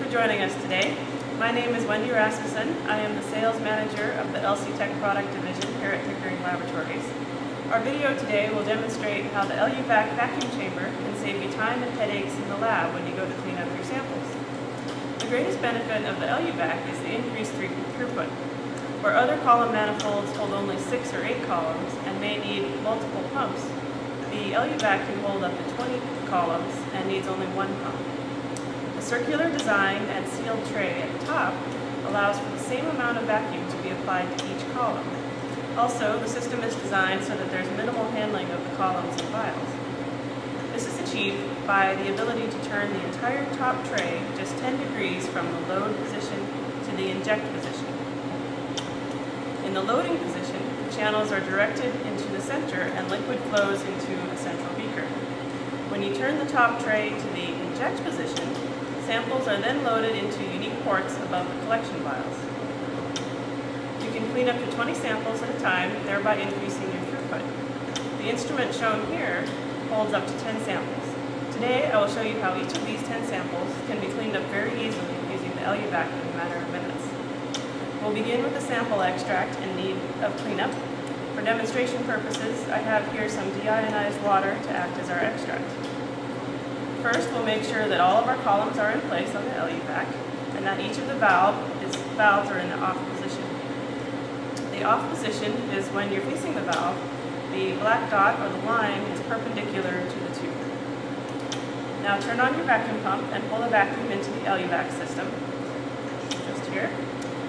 for joining us today. My name is Wendy Rasmussen. I am the sales manager of the LC Tech product division here at Pickering Laboratories. Our video today will demonstrate how the Eluvac vacuum chamber can save you time and headaches in the lab when you go to clean up your samples. The greatest benefit of the Eluvac is the increased throughput. Where other column manifolds hold only 6 or 8 columns and may need multiple pumps, the Eluvac can hold up to 20 columns and needs only 1 pump. The circular design and sealed tray at the top allows for the same amount of vacuum to be applied to each column. Also, the system is designed so that there's minimal handling of the columns and vials. This is achieved by the ability to turn the entire top tray just 10 degrees from the load position to the inject position. In the loading position, the channels are directed into the center and liquid flows into a central beaker. When you turn the top tray to the inject position, samples are then loaded into unique ports above the collection vials. You can clean up to 20 samples at a time, thereby increasing your throughput. The instrument shown here holds up to 10 samples. Today, I will show you how each of these 10 samples can be cleaned up very easily using the Eluvac in a matter of minutes. We'll begin with the sample extract in need of cleanup. For demonstration purposes, I have here some deionized water to act as our extract. First, we'll make sure that all of our columns are in place on the Eluvac and that each of the valves are in the off position. The off position is when you're facing the valve, the black dot or the line is perpendicular to the tube. Now turn on your vacuum pump and pull the vacuum into the Eluvac system, just here.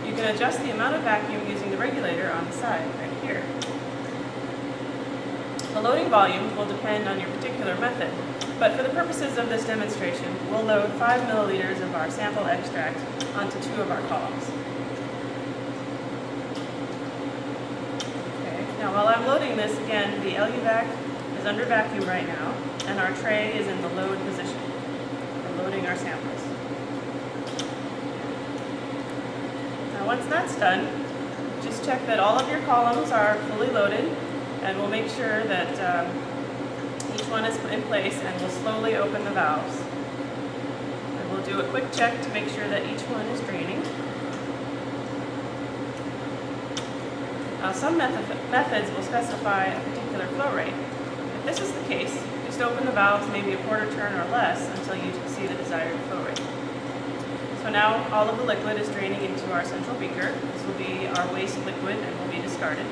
You can adjust the amount of vacuum using the regulator on the side, right here. The loading volume will depend on your particular method, but for the purposes of this demonstration, we'll load 5 milliliters of our sample extract onto 2 of our columns. Okay. Now while I'm loading this, again, the Eluvac is under vacuum right now, and our tray is in the load position. We're loading our samples. Once that's done, just check that all of your columns are fully loaded, and we'll make sure that each one is in place, and we'll slowly open the valves. And we'll do a quick check to make sure that each one is draining. Now, some methods will specify a particular flow rate. If this is the case, just open the valves maybe a quarter turn or less until you see the desired flow rate. So now all of the liquid is draining into our central beaker. This will be our waste liquid and will be discarded.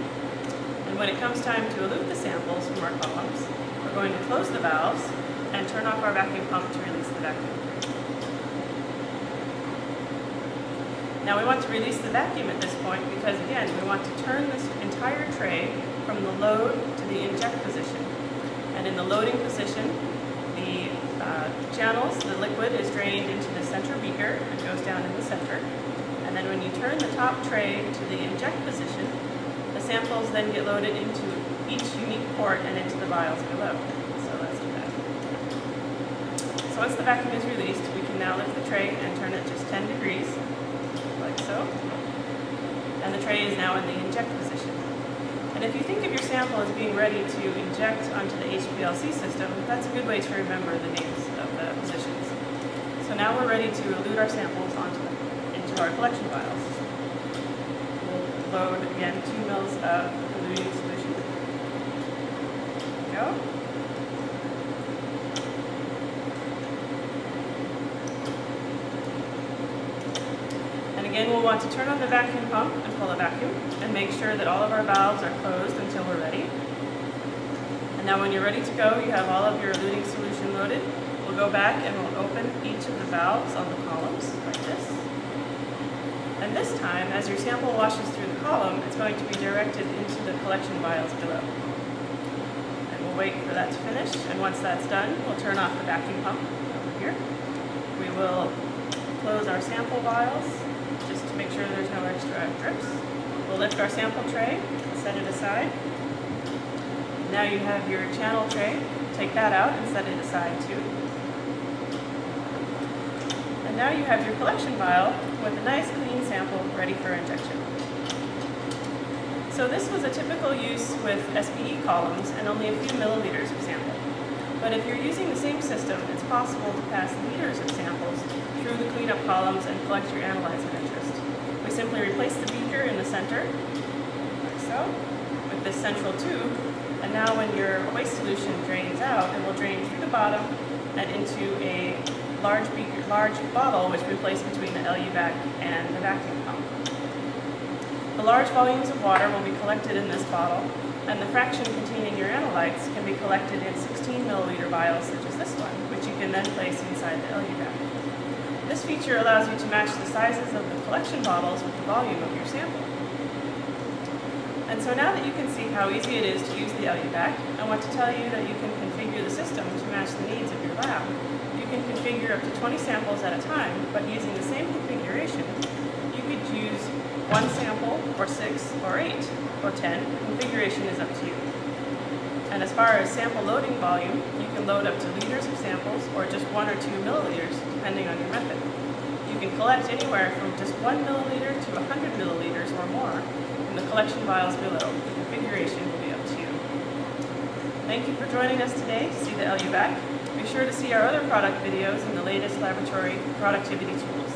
And when it comes time to elute the samples from our columns, we're going to close the valves and turn off our vacuum pump to release the vacuum. Now we want to release the vacuum at this point because, again, we want to turn this entire tray from the load to the inject position. And in the loading position, the channels, the liquid is drained into the center beaker and goes down in the center. And then when you turn the top tray to the inject position, the samples then get loaded into each unique port and into the vials below. So let's do that. So once the vacuum is released, we can now lift the tray and turn it just 10 degrees, like so. And the tray is now in the inject position. And if you think of your sample as being ready to inject onto the HPLC system, that's a good way to remember the names of the positions. So now we're ready to elute our samples into our collection vials. We'll load, again, 2 mils of eluting solution. There we go. Again, we'll want to turn on the vacuum pump and pull a vacuum and make sure that all of our valves are closed until we're ready. And now when you're ready to go, you have all of your eluting solution loaded. We'll go back and we'll open each of the valves on the columns like this. And this time, as your sample washes through the column, it's going to be directed into the collection vials below. And we'll wait for that to finish, and once that's done, we'll turn off the vacuum pump over here. We will close our sample vials, just to make sure there's no extra drips. We'll lift our sample tray, set it aside. Now you have your channel tray. Take that out and set it aside too. And now you have your collection vial with a nice clean sample ready for injection. So this was a typical use with SPE columns and only a few milliliters of sample. But if you're using the same system, it's possible to pass liters of samples through through the cleanup columns and collect your analytes of interest. We simply replace the beaker in the center, like so, with this central tube, and now when your waste solution drains out, it will drain through the bottom and into a large bottle which we place between the Eluvac and the vacuum pump. The large volumes of water will be collected in this bottle, and the fraction containing your analytes can be collected in 16 milliliter vials such as this one, which you can then place inside the Eluvac. This feature allows you to match the sizes of the collection bottles with the volume of your sample. And so now that you can see how easy it is to use the Eluvac, I want to tell you that you can configure the system to match the needs of your lab. You can configure up to 20 samples at a time, but using the same configuration, you could use 1 sample, or 6, or 8, or 10. The configuration is up to you. And as far as sample loading volume, you can load up to liters of samples, or just 1 or 2 milliliters, depending on your method. You can collect anywhere from just 1 milliliter to 100 milliliters or more in the collection vials below. The configuration will be up to you. Thank you for joining us today to see the Eluvac. Be sure to see our other product videos and the latest laboratory productivity tools.